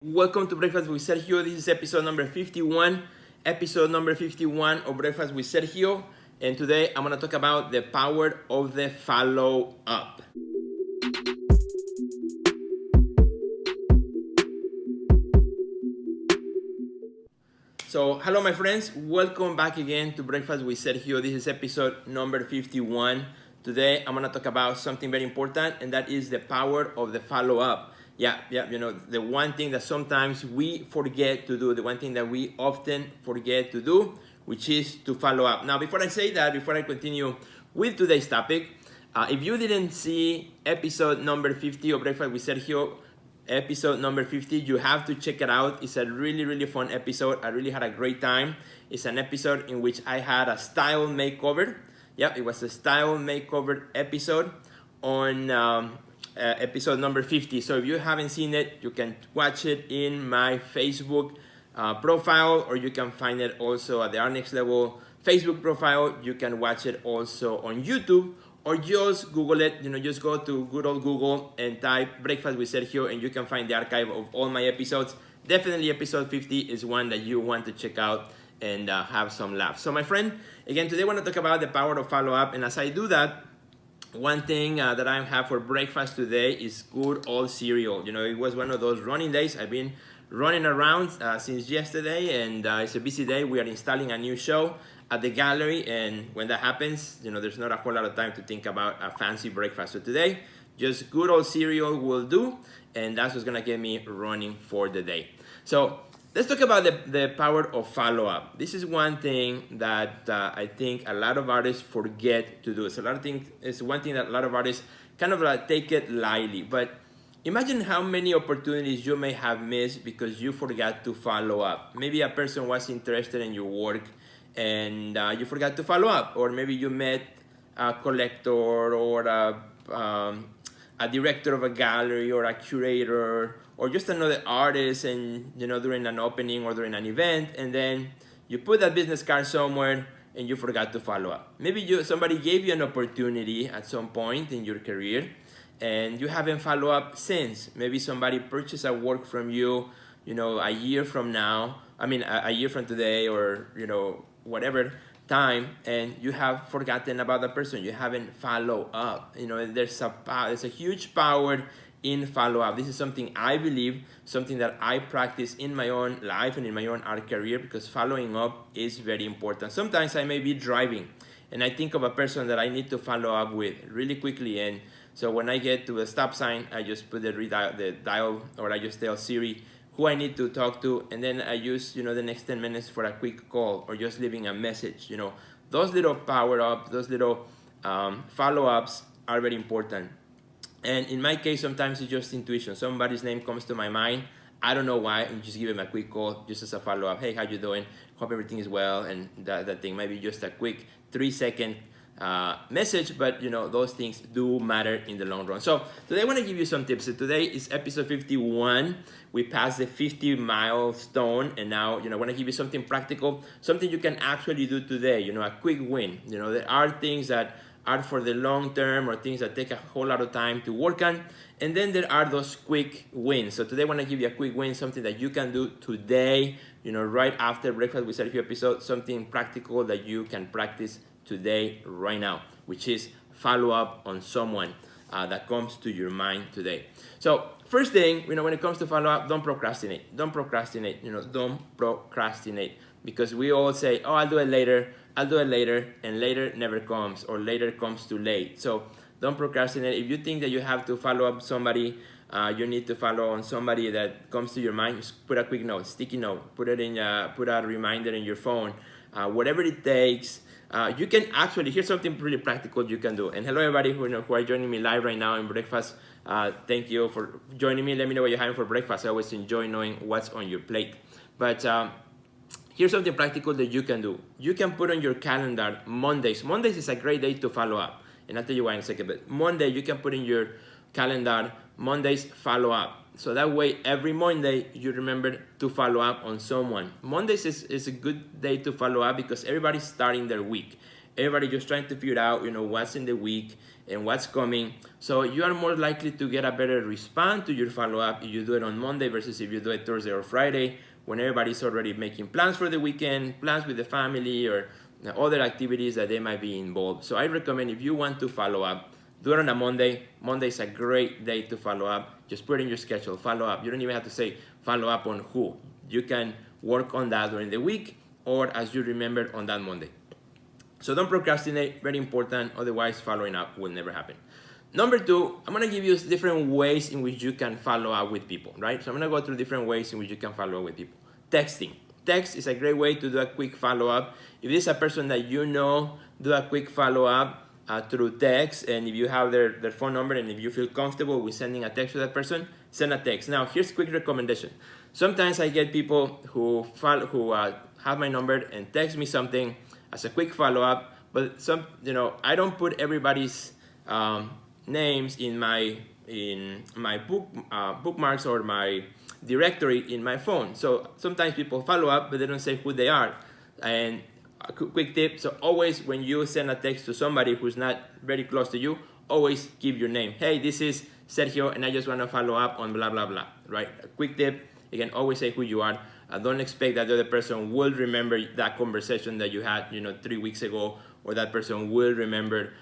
Welcome to Breakfast with Sergio. This is episode number 51. Episode number 51 of Breakfast with Sergio. And today I'm going to talk about the power of the follow up. So, hello my friends. Welcome back again to Breakfast with Sergio. This is episode number 51. Today I'm going to talk about something very important, and that is the power of the follow up. Yeah, the one thing that sometimes we forget to do, the one thing that we often forget to do, which is to follow up. Now, before I say that, before I continue with today's topic, if you didn't see episode number 50 of Breakfast with Sergio, episode number 50, you have to check it out. It's a really, really fun episode. I really had a great time. It's an episode in which I had a style makeover. Yep, it was a style makeover episode on episode number 50. So if you haven't seen it, you can watch it in my Facebook profile, or you can find it also at the Our Next Level Facebook profile. You can watch it also on YouTube, or just Google it. Just go to good old Google and type Breakfast with Sergio, and you can find the archive of all my episodes. Definitely episode 50 is one that you want to check out and have some laughs. So my friend, again, today I want to talk about the power of follow-up. And as I do that, one thing that I have for breakfast today is good old cereal. It was one of those running days. I've been running around since yesterday, and it's a busy day. We are installing a new show at the gallery, and when that happens, there's not a whole lot of time to think about a fancy breakfast. So today, just good old cereal will do, and that's what's gonna get me running for the day. So let's talk about the power of follow-up. This is one thing that I think a lot of artists forget to do. It's one thing that a lot of artists kind of take it lightly. But imagine how many opportunities you may have missed because you forgot to follow up. Maybe a person was interested in your work and you forgot to follow up. Or maybe you met a collector or a director of a gallery or a curator or just another artist, and during an opening or during an event, and then you put that business card somewhere and you forgot to follow up. Maybe somebody gave you an opportunity at some point in your career and you haven't followed up since. Maybe somebody purchased a work from you, a year from now, a year from today, or whatever time, and you have forgotten about the person. You haven't followed up. There's a huge power in follow-up. This is something I believe, something that I practice in my own life and in my own art career, because following up is very important. Sometimes I may be driving and I think of a person that I need to follow up with really quickly, and so when I get to a stop sign, I just put the dial, or I just tell Siri who I need to talk to, and then I use the next 10 minutes for a quick call or just leaving a message. Those little power-ups, those little follow-ups are very important. And in my case, sometimes it's just intuition. Somebody's name comes to my mind. I don't know why, and just give him a quick call just as a follow-up. Hey, how you doing? Hope everything is well. And that thing might be just a quick 3-second message, but those things do matter in the long run. So today I want to give you some tips. So today is episode 51. We passed the 50 milestone, and now I want to give you something practical, something you can actually do today. A quick win. There are things that are for the long term, or things that take a whole lot of time to work on, and then there are those quick wins. So today I want to give you a quick win, something that you can do today, right after Breakfast with Sergio episode, something practical that you can practice today, right now, which is follow up on someone that comes to your mind today. So first thing, when it comes to follow up, don't procrastinate. Don't procrastinate, because we all say, oh, I'll do it later, and later never comes, or later comes too late. So don't procrastinate. If you think that you have to follow up somebody, you need to follow on somebody that comes to your mind, just put a quick note, sticky note, put a reminder in your phone, whatever it takes. You can actually, here's something pretty practical you can do. And hello everybody who are joining me live right now in breakfast. Thank you for joining me. Let me know what you're having for breakfast. I always enjoy knowing what's on your plate. But here's something practical that you can do. You can put on your calendar Mondays. Mondays is a great day to follow up, and I'll tell you why in a second. But Monday, you can put in your calendar Mondays follow up. So that way, every Monday, you remember to follow up on someone. Mondays is a good day to follow up because everybody's starting their week. Everybody just trying to figure out, what's in the week and what's coming. So you are more likely to get a better response to your follow-up if you do it on Monday versus if you do it Thursday or Friday, when everybody's already making plans for the weekend, plans with the family, or other activities that they might be involved. So I recommend, if you want to follow up, do it on a Monday. Monday is a great day to follow up. Just put in your schedule, follow up. You don't even have to say follow up on who. You can work on that during the week or as you remember on that Monday. So don't procrastinate, very important, otherwise following up will never happen. Number two, I'm gonna give you different ways in which you can follow up with people, right? So I'm gonna go through different ways in which you can follow up with people. Texting. Text is a great way to do a quick follow-up. If this is a person that you know, do a quick follow-up through text, and if you have their phone number and if you feel comfortable with sending a text to that person, send a text. Now, here's a quick recommendation. Sometimes I get people who have my number and text me something as a quick follow-up, but I don't put everybody's names in my bookmarks or my directory in my phone. So sometimes people follow up, but they don't say who they are. And a quick tip, so always when you send a text to somebody who's not very close to you, always give your name. Hey, this is Sergio, and I just want to follow up on blah, blah, blah, right? A quick tip, again, always say who you are. Don't expect that the other person will remember that conversation that you had, 3 weeks ago, or that person will remember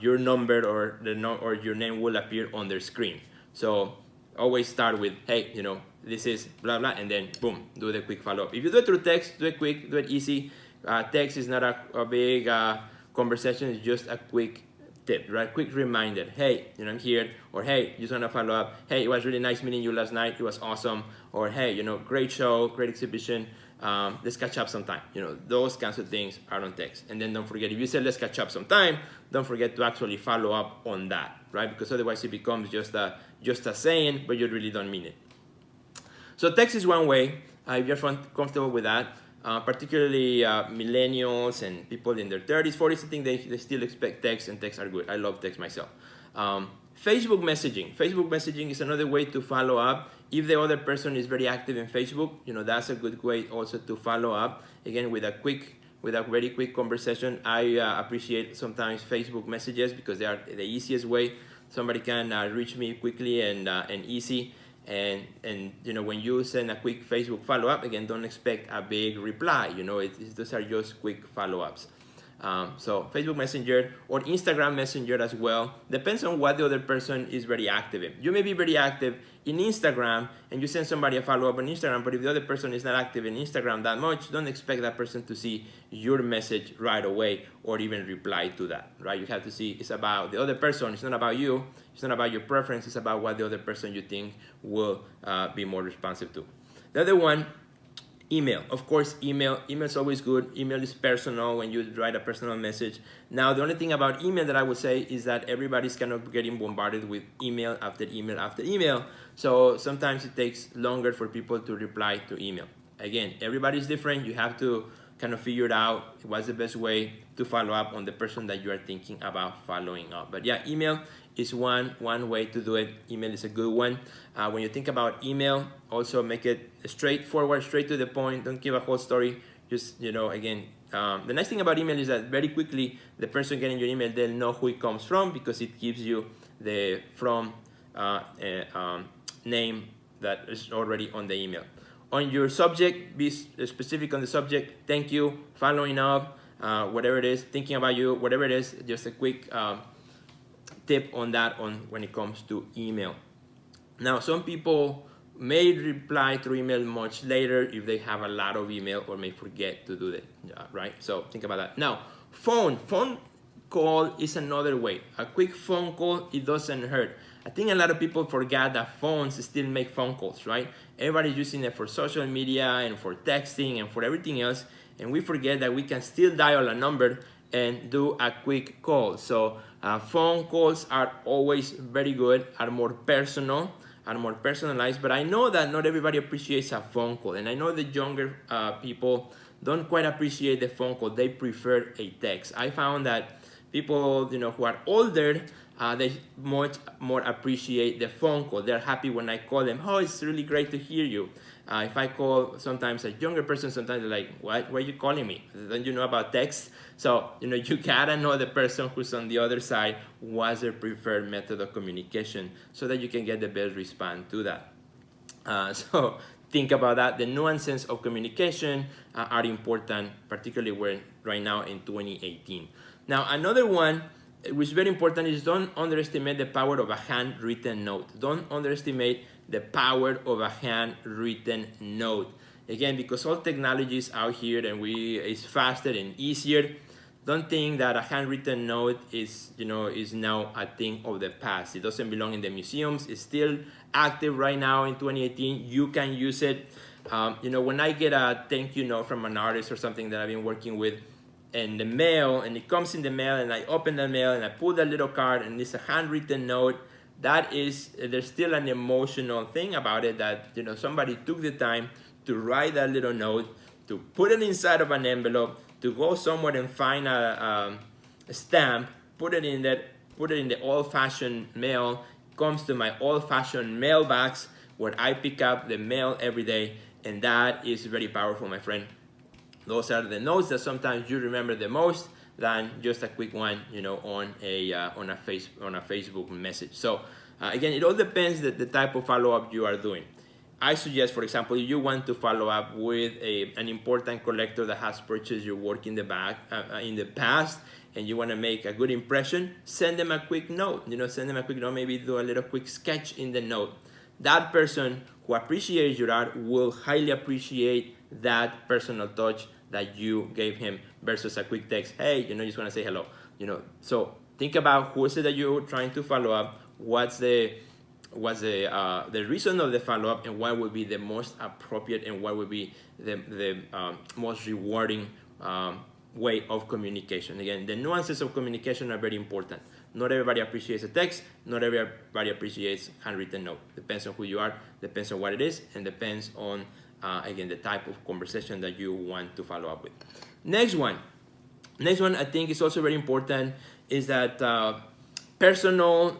your number or your name will appear on their screen. So always start with, hey, this is blah, blah, and then boom, do the quick follow-up. If you do it through text, do it quick, do it easy. Text is not a big conversation, it's just a quick tip, right? Quick reminder, hey, I'm here, or hey, just want to follow up. Hey, it was really nice meeting you last night, it was awesome. Or hey, great show, great exhibition. Let's catch up sometime. Those kinds of things are on text. And then don't forget, if you say let's catch up sometime, don't forget to actually follow up on that, right? Because otherwise it becomes just a saying, but you really don't mean it. So text is one way, if you're comfortable with that. Particularly millennials and people in their 30s, 40s, I think they still expect text, and texts are good. I love text myself. Facebook messaging. Facebook messaging is another way to follow up. If the other person is very active in Facebook, that's a good way also to follow up. Again, with a very quick conversation. I appreciate sometimes Facebook messages because they are the easiest way. Somebody can reach me quickly and easy. And when you send a quick Facebook follow-up, again, don't expect a big reply. Those are just quick follow-ups. So Facebook Messenger or Instagram Messenger as well. Depends on what the other person is very active in. You may be very active in Instagram and you send somebody a follow-up on Instagram, but if the other person is not active in Instagram that much, don't expect that person to see your message right away or even reply to that, right? You have to see it's about the other person. It's not about you. It's not about your preference. It's about what the other person you think will be more responsive to. The other one, email. Of course, email is always good. Email is personal when you write a personal message. Now, the only thing about email that I would say is that everybody's kind of getting bombarded with email after email after email. So sometimes it takes longer for people to reply to email. Again, everybody's different. You have to kind of figure out what's the best way to follow up on the person that you are thinking about following up. But yeah, email is one way to do it. Email is a good one. When you think about email, also make it straightforward, straight to the point. Don't give a whole story. Just, again, the nice thing about email is that very quickly the person getting your email, they'll know who it comes from because it gives you the from name that is already on the email. On your subject, be specific on the subject. Thank you, following up, whatever it is, thinking about you, whatever it is, just a quick tip on that when it comes to email. Now, some people may reply through email much later if they have a lot of email or may forget to do that, right? So think about that. Now, phone call is another way. A quick phone call, it doesn't hurt. I think a lot of people forget that phones still make phone calls, right? Everybody's using it for social media and for texting and for everything else, and we forget that we can still dial a number and do a quick call. So phone calls are always very good, are more personal, are more personalized, but I know that not everybody appreciates a phone call, and I know the younger people don't quite appreciate the phone call. They prefer a text. I found that people, who are older, they much more appreciate the phone call. They're happy when I call them. Oh, it's really great to hear you. If I call sometimes a younger person, sometimes they're like, what? Why are you calling me? Don't you know about text? So, you gotta know the person who's on the other side, what's their preferred method of communication, so that you can get the best response to that. So think about that. The nuances of communication are important, particularly right now in 2018. Now, another one which is very important is don't underestimate the power of a handwritten note. Don't underestimate the power of a handwritten note. Again, because all technology is out here and it's faster and easier, don't think that a handwritten note is now a thing of the past. It doesn't belong in the museums. It's still active right now in 2018. You can use it. When I get a thank you note from an artist or something that I've been working with, in the mail, and it comes in the mail, and I open the mail and I pull that little card and it's a handwritten note, there's still an emotional thing about it, that somebody took the time to write that little note, to put it inside of an envelope, to go somewhere and find a stamp, put it in the old-fashioned mail, comes to my old-fashioned mailbox where I pick up the mail every day, and that is very powerful, my friend. Those are the notes that sometimes you remember the most than just a quick one, on a Facebook message. So again, it all depends the type of follow-up you are doing. I suggest, for example, if you want to follow up with an important collector that has purchased your work in the past, and you want to make a good impression, send them a quick note. Send them a quick note. Maybe do a little quick sketch in the note. That person who appreciates your art will highly appreciate that personal touch that you gave him versus a quick text. Hey, just want to say hello. So think about who is it that you're trying to follow up. What's the reason of the follow-up, and what would be the most appropriate, and what would be the most rewarding way of communication. Again, the nuances of communication are very important. Not everybody appreciates a text. Not everybody appreciates handwritten note. Depends on who you are, depends on what it is, and depends on, again, the type of conversation that you want to follow up with. Next one I think is also very important, is that personal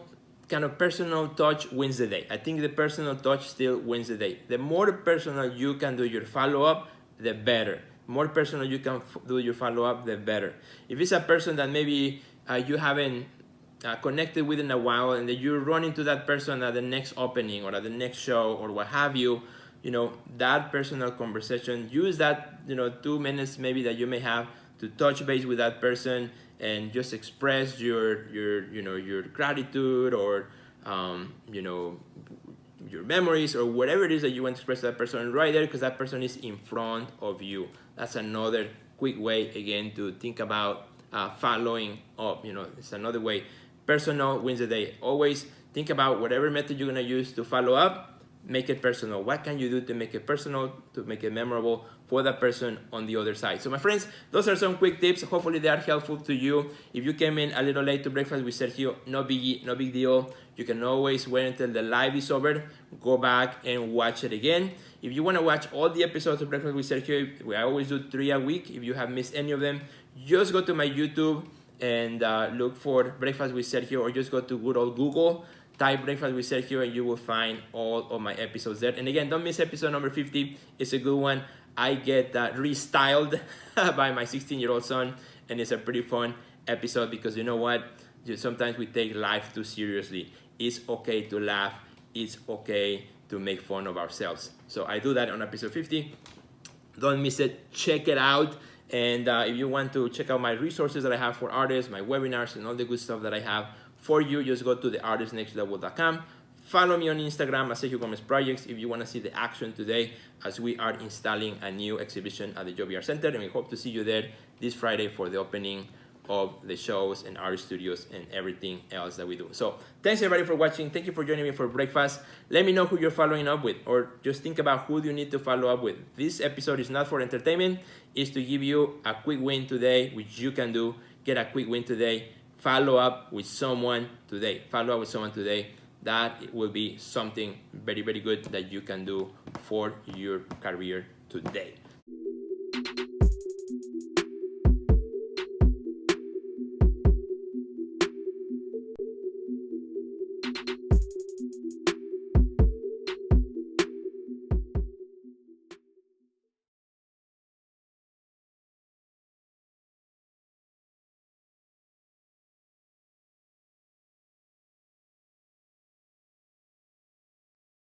touch wins the day. I think the personal touch still wins the day. The more personal you can do your follow-up, the better. More personal you can do your follow-up, the better. If it's a person that maybe you haven't connected with in a while, and that you run into that person at the next opening or at the next show or what have you, that personal conversation, use that 2 minutes maybe that you may have to touch base with that person and just express your gratitude, or your memories, or whatever it is that you want to express to that person right there, because that person is in front of you. That's another quick way, again, to think about following up. It's another way. Personal wins the day. Always think about whatever method you're going to use to follow up, make it personal. What can you do to make it personal, to make it memorable for that person on the other side? So my friends, those are some quick tips. Hopefully they are helpful to you. If you came in a little late to Breakfast with Sergio, no biggie, no big deal. You can always wait until the live is over, go back and watch it again. If you want to watch all the episodes of Breakfast with Sergio, I always do 3 a week. If you have missed any of them, just go to my YouTube and look for Breakfast with Sergio, or just go to good old Google, type Breakfast with Sergio, and you will find all of my episodes there. And again, don't miss episode number 50. It's a good one. I get restyled by my 16-year-old son, and it's a pretty fun episode, because you know what? Sometimes we take life too seriously. It's okay to laugh. It's okay to make fun of ourselves. So I do that on episode 50. Don't miss it. Check it out. And if you want to check out my resources that I have for artists, my webinars, and all the good stuff that I have for you, just go to theartistnextlevel.com. Follow me on Instagram at Sergio Gomez Projects if you want to see the action today, as we are installing a new exhibition at the JBR Center, and we hope to see you there this Friday for the opening of the shows and art studios and everything else that we do. So thanks everybody for watching. Thank you for joining me for breakfast. Let me know who you're following up with, or just think about who do you need to follow up with. This episode is not for entertainment. It's to give you a quick win today, which you can do. Get a quick win today. Follow up with someone today. Follow up with someone today. That will be something very, very good that you can do for your career today.